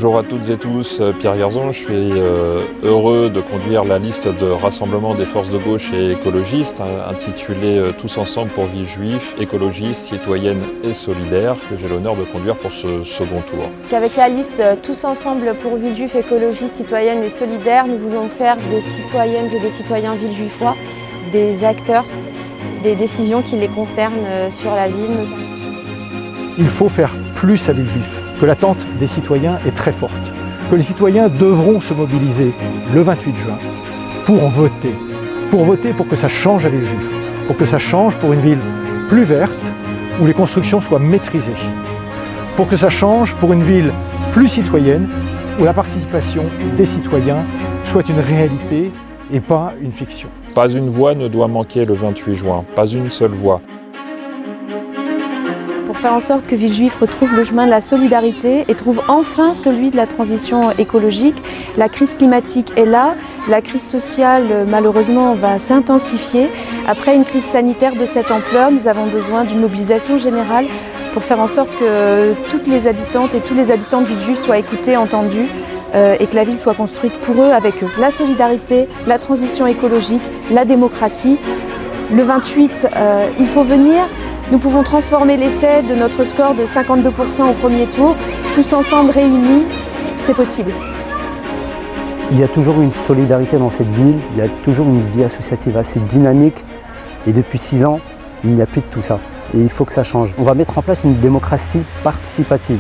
Bonjour à toutes et tous, Pierre Garzon, je suis heureux de conduire la liste de rassemblement des forces de gauche et écologistes intitulée Tous ensemble pour Villejuif, écologistes, citoyennes et solidaires, que j'ai l'honneur de conduire pour ce second tour. Avec la liste Tous ensemble pour Villejuif, écologistes, citoyennes et solidaires, nous voulons faire des citoyennes et des citoyens villejuifois des acteurs des décisions qui les concernent sur la ville. Il faut faire plus à Villejuif, que l'attente des citoyens est très forte, que les citoyens devront se mobiliser le 28 juin pour voter pour que ça change à Villejuif, pour que ça change pour une ville plus verte, où les constructions soient maîtrisées, pour que ça change pour une ville plus citoyenne, où la participation des citoyens soit une réalité et pas une fiction. Pas une voix ne doit manquer le 28 juin, pas une seule voix. Pour faire en sorte que Villejuif retrouve le chemin de la solidarité et trouve enfin celui de la transition écologique. La crise climatique est là, la crise sociale malheureusement va s'intensifier. Après une crise sanitaire de cette ampleur, nous avons besoin d'une mobilisation générale pour faire en sorte que toutes les habitantes et tous les habitants de Villejuif soient écoutés, entendus et que la ville soit construite pour eux, avec eux. La solidarité, la transition écologique, la démocratie. Le 28, il faut venir. Nous pouvons transformer l'essai de notre score de 52% au premier tour. Tous ensemble réunis, c'est possible. Il y a toujours une solidarité dans cette ville, il y a toujours une vie associative assez dynamique. Et depuis 6 ans, il n'y a plus de tout ça. Et il faut que ça change. On va mettre en place une démocratie participative.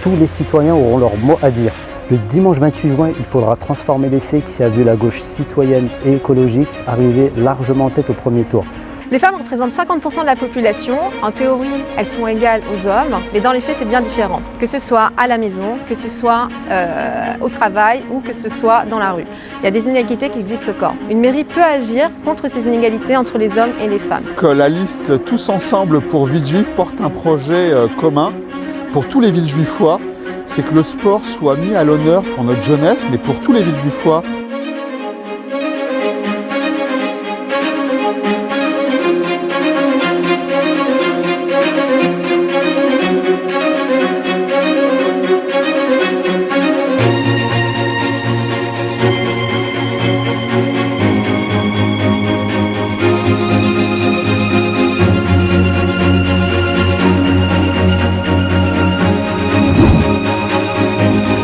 Tous les citoyens auront leur mot à dire. Le dimanche 28 juin, il faudra transformer l'essai qui a vu la gauche citoyenne et écologique arriver largement en tête au premier tour. Les femmes représentent 50% de la population. En théorie, elles sont égales aux hommes, mais dans les faits, c'est bien différent. Que ce soit à la maison, que ce soit au travail ou que ce soit dans la rue. Il y a des inégalités qui existent encore. Une mairie peut agir contre ces inégalités entre les hommes et les femmes. Que la liste Tous ensemble pour Villejuif porte un projet commun pour tous les Villejuifois, c'est que le sport soit mis à l'honneur pour notre jeunesse, mais pour tous les Villejuifois.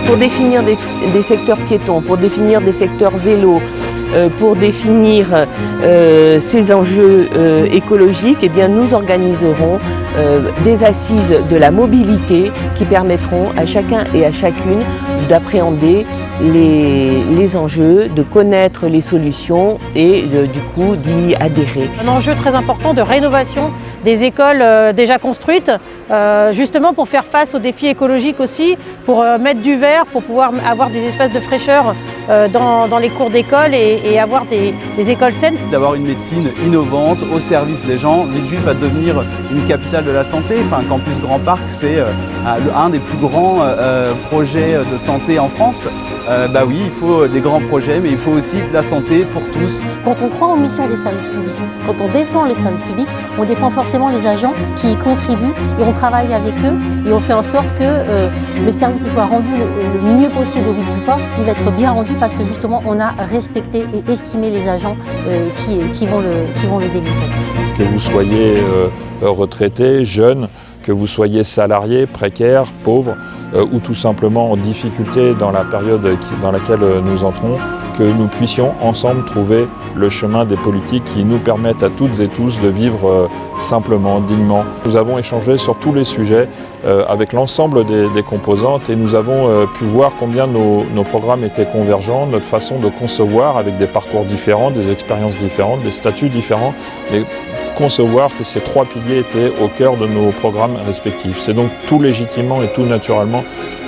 Pour définir des secteurs piétons, pour définir des secteurs vélos, pour définir ces enjeux écologiques, eh bien, nous organiserons des assises de la mobilité qui permettront à chacun et à chacune d'appréhender les enjeux, de connaître les solutions et du coup d'y adhérer. Un enjeu très important de rénovation des écoles déjà construites, justement pour faire face aux défis écologiques aussi, pour mettre du vert, pour pouvoir avoir des espaces de fraîcheur dans les cours d'école et avoir des écoles saines. D'avoir une médecine innovante au service des gens. Villejuif va devenir une capitale de la santé. Enfin, Campus Grand Parc, c'est un des plus grands projets de santé en France. Bah oui, il faut des grands projets, mais il faut aussi de la santé pour tous. Quand on croit aux missions des services publics, quand on défend les services publics, on défend forcément les agents qui y contribuent et on travaille avec eux et on fait en sorte que le service qui soit rendu le mieux possible aux Villejuifois, il va être bien rendu parce que justement on a respecté et estimé les agents qui vont le délivrer. Que vous soyez retraité, jeune, que vous soyez salarié, précaire, pauvre ou tout simplement en difficulté dans la période dans laquelle nous entrons, que nous puissions ensemble trouver le chemin des politiques qui nous permettent à toutes et tous de vivre simplement, dignement. Nous avons échangé sur tous les sujets avec l'ensemble des composantes et nous avons pu voir combien nos programmes étaient convergents, notre façon de concevoir avec des parcours différents, des expériences différentes, des statuts différents, mais concevoir que ces 3 piliers étaient au cœur de nos programmes respectifs. C'est donc tout légitimement et tout naturellement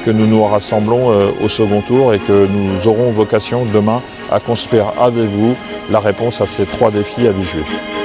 que nous nous rassemblons au second tour et que nous aurons vocation demain à construire avec vous la réponse à ces 3 défis à Villejuif.